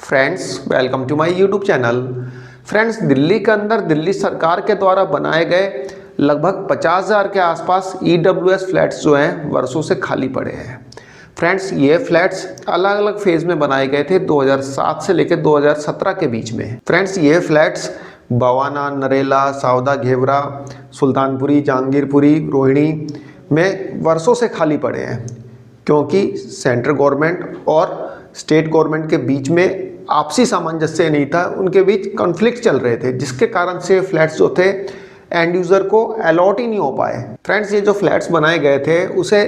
Friends, welcome to my YouTube channel. Friends, Delhi के अंदर दिल्ली सरकार के द्वारा बनाए गए लगभग 50,000 के आसपास ईडब्ल्यूएस फ्लैट्स जो हैं वर्षों से खाली पड़े हैं। फ्रेंड्स, ये फ्लैट्स अलग अलग फेज में बनाए गए थे 2007 से लेकर 2017 के बीच में। फ्रेंड्स, ये फ्लैट्स बवाना, नरेला, सावदा, घेवरा, सुल्तानपुरी, जहांगीरपुरी, रोहिणी में वर्षों से खाली पड़े हैं, क्योंकि सेंट्रल गवर्नमेंट और स्टेट गवर्नमेंट के बीच में आपसी सामंजस्य नहीं था, उनके बीच कॉन्फ्लिक्ट चल रहे थे, जिसके कारण से फ्लैट्स जो थे एंड यूज़र को अलॉट ही नहीं हो पाए। फ्रेंड्स, ये जो फ्लैट्स बनाए गए थे उसे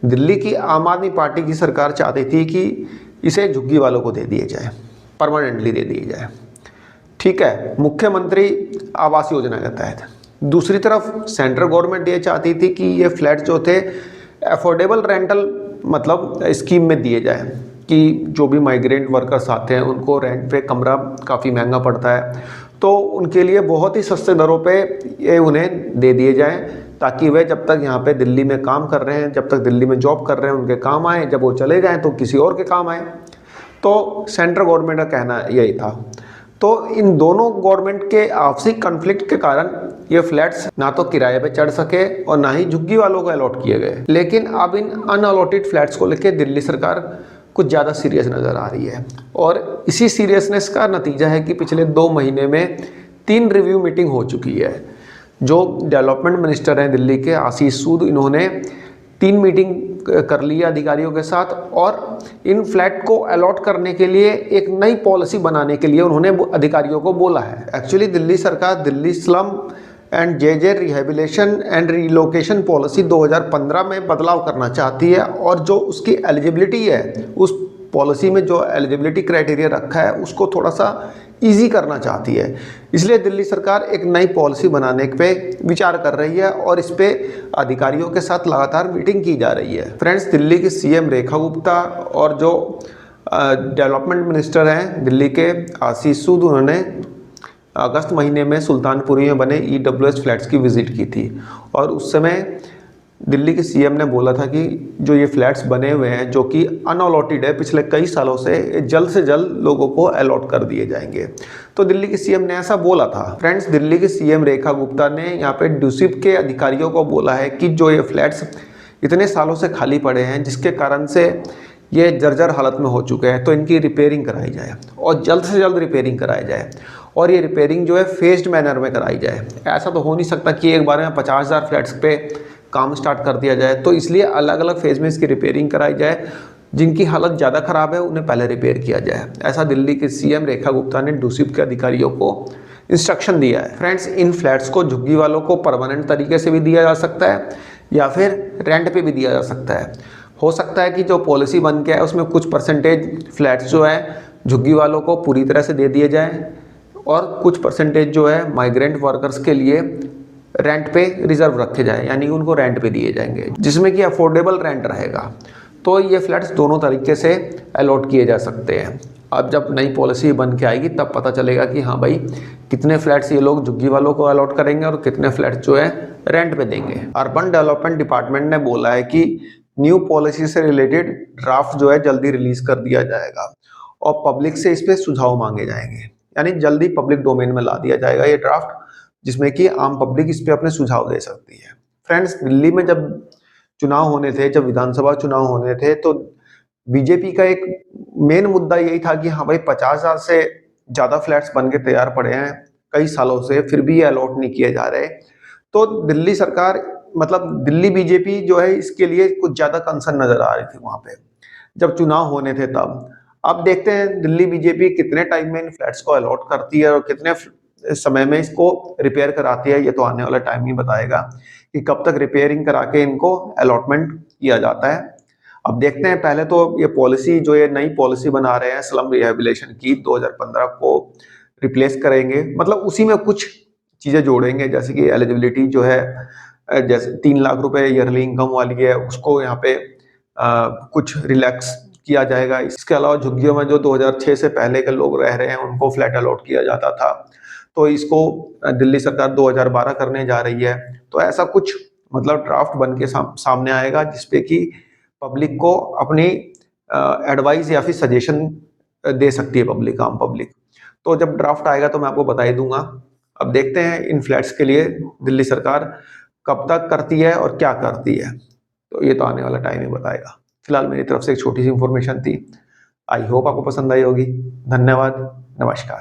दिल्ली की आम आदमी पार्टी की सरकार चाहती थी कि इसे झुग्गी वालों को दे दिए जाए, परमानेंटली दे दिए जाए। ठीक है, मुख्यमंत्री आवास योजना के तहत। दूसरी तरफ सेंट्रल गवर्नमेंट ये चाहती थी कि ये फ्लैट जो थे अफोर्डेबल रेंटल मतलब स्कीम में दिए जाए, कि जो भी माइग्रेंट वर्कर्स आते हैं उनको रेंट पे कमरा काफ़ी महंगा पड़ता है, तो उनके लिए बहुत ही सस्ते दरों पे ये उन्हें दे दिए जाएं, ताकि वे जब तक यहाँ पे दिल्ली में काम कर रहे हैं, जब तक दिल्ली में जॉब कर रहे हैं, उनके काम आए, जब वो चले जाएं तो किसी और के काम आए। तो सेंट्रल गवर्नमेंट का कहना यही था। तो इन दोनों गवर्नमेंट के आपसी कॉन्फ्लिक्ट के कारण ये फ्लैट्स ना तो किराए पे चढ़ सके और ना ही झुग्गी वालों को अलॉट किए गए। लेकिन अब इन अनअलॉटेड फ्लैट्स को लेकर दिल्ली सरकार कुछ ज़्यादा सीरियस नज़र आ रही है, और इसी सीरियसनेस का नतीजा है कि पिछले 2 महीने में 3 रिव्यू मीटिंग हो चुकी है। जो डेवलपमेंट मिनिस्टर हैं दिल्ली के, आशीष सूद, इन्होंने 3 मीटिंग कर ली अधिकारियों के साथ, और इन फ्लैट को अलॉट करने के लिए एक नई पॉलिसी बनाने के लिए उन्होंने अधिकारियों को बोला है। एक्चुअली दिल्ली सरकार Delhi slum and J rehabilitation and relocation policy 2015 में बदलाव करना चाहती है, और जो उसकी एलिजिबिलिटी है, उस पॉलिसी में जो एलिजिबिलिटी क्राइटेरिया रखा है उसको थोड़ा सा इजी करना चाहती है। इसलिए दिल्ली सरकार एक नई पॉलिसी बनाने पे विचार कर रही है, और इस पे अधिकारियों के साथ लगातार मीटिंग की जा रही है। फ्रेंड्स, दिल्ली की सीएम रेखा गुप्ता और जो डेवलपमेंट मिनिस्टर हैं दिल्ली के, आशीष सूद, उन्होंने अगस्त महीने में सुल्तानपुरी में बने ईडब्ल्यूएस फ्लैट्स की विजिट की थी, और उस समय दिल्ली के सीएम ने बोला था कि जो ये फ्लैट्स बने हुए हैं, जो कि अनअलॉटेड है पिछले कई सालों से, जल्द लोगों को अलॉट कर दिए जाएंगे। तो दिल्ली के सीएम ने ऐसा बोला था। फ्रेंड्स, दिल्ली के सीएम रेखा गुप्ता ने यहाँ पे डीसीप के अधिकारियों को बोला है कि जो ये फ्लैट्स इतने सालों से खाली पड़े हैं, जिसके कारण से ये जर्जर हालत में हो चुके हैं, तो इनकी रिपेयरिंग कराई जाए, और जल्द से जल्द रिपेयरिंग कराई जाए, और ये रिपेयरिंग जो है फेस्ड मैनर में कराई जाए। ऐसा तो हो नहीं सकता कि एक बार में 50,000 फ्लैट्स पे काम स्टार्ट कर दिया जाए, तो इसलिए अलग अलग फेज में इसकी रिपेयरिंग कराई जाए। जिनकी हालत ज़्यादा ख़राब है उन्हें पहले रिपेयर किया जाए। ऐसा दिल्ली के सीएम रेखा गुप्ता ने डीसीप के अधिकारियों को इंस्ट्रक्शन दिया है। फ्रेंड्स, इन फ्लैट्स को झुग्गी वालों को परमानेंट तरीके से भी दिया जा सकता है, या फिर रेंट पे भी दिया जा सकता है। हो सकता है कि जो पॉलिसी बन के है उसमें कुछ परसेंटेज फ्लैट्स जो है झुग्गी वालों को पूरी तरह से दे दिए जाएँ, और कुछ परसेंटेज जो है माइग्रेंट वर्कर्स के लिए रेंट पे रिजर्व रखे जाए, यानी उनको रेंट पे दिए जाएंगे, जिसमें कि अफोर्डेबल रेंट रहेगा। तो ये फ्लैट्स दोनों तरीके से अलॉट किए जा सकते हैं। अब जब नई पॉलिसी बन के आएगी तब पता चलेगा कि हाँ भाई, कितने फ्लैट्स ये लोग झुग्गी वालों को अलॉट करेंगे और कितने फ्लैट्स जो है रेंट पे देंगे। अर्बन डेवलपमेंट डिपार्टमेंट ने बोला है कि न्यू पॉलिसी से रिलेटेड ड्राफ्ट जो है जल्दी रिलीज कर दिया जाएगा, और पब्लिक से इस पर सुझाव मांगे जाएंगे, यानी जल्दी पब्लिक डोमेन में ला दिया जाएगा ये ड्राफ्ट, जिसमें कि आम पब्लिक इस पे अपने सुझाव दे सकती है। फ्रेंड्स, दिल्ली में जब चुनाव होने थे, जब विधानसभा चुनाव होने थे, तो बीजेपी का एक मेन मुद्दा यही था कि हाँ भाई, 50,000 से ज़्यादा फ्लैट्स बन के तैयार पड़े हैं कई सालों से, फिर भी ये अलॉट नहीं किए जा रहे। तो दिल्ली सरकार मतलब दिल्ली बीजेपी जो है इसके लिए कुछ ज़्यादा कंसर्न नज़र आ रही थी वहाँ पे जब चुनाव होने थे तब। अब देखते हैं दिल्ली बीजेपी कितने टाइम में इन फ्लैट्स को अलॉट करती है और कितने समय में इसको रिपेयर कराती है। ये तो आने वाला टाइम ही बताएगा कि कब तक रिपेयरिंग करा के इनको अलॉटमेंट किया जाता है। अब देखते हैं, पहले तो ये पॉलिसी जो ये नई पॉलिसी बना रहे हैं स्लम रिहेबिलिटेशन की, 2015 को रिप्लेस करेंगे, मतलब उसी में कुछ चीज़ें जोड़ेंगे, जैसे कि एलिजिबिलिटी जो है, जैसे 3 लाख रुपए ईयरली इनकम वाली है, उसको यहाँ पे कुछ रिलैक्स किया जाएगा। इसके अलावा झुग्गियों में जो 2006 से पहले के लोग रह रहे हैं उनको फ्लैट अलॉट किया जाता था, तो इसको दिल्ली सरकार 2012 करने जा रही है। तो ऐसा कुछ मतलब ड्राफ्ट बन के सामने आएगा, जिसपे कि पब्लिक को अपनी एडवाइस या फिर सजेशन दे सकती है पब्लिक, आम पब्लिक। तो जब ड्राफ्ट आएगा तो मैं आपको बता ही दूंगा। अब देखते हैं इन फ्लैट्स के लिए दिल्ली सरकार कब तक करती है और क्या करती है, तो ये तो आने वाला टाइम ही बताएगा। फिलहाल मेरी तरफ से एक छोटी सी इंफॉर्मेशन थी, आई होप आपको पसंद आई होगी। धन्यवाद, नमस्कार।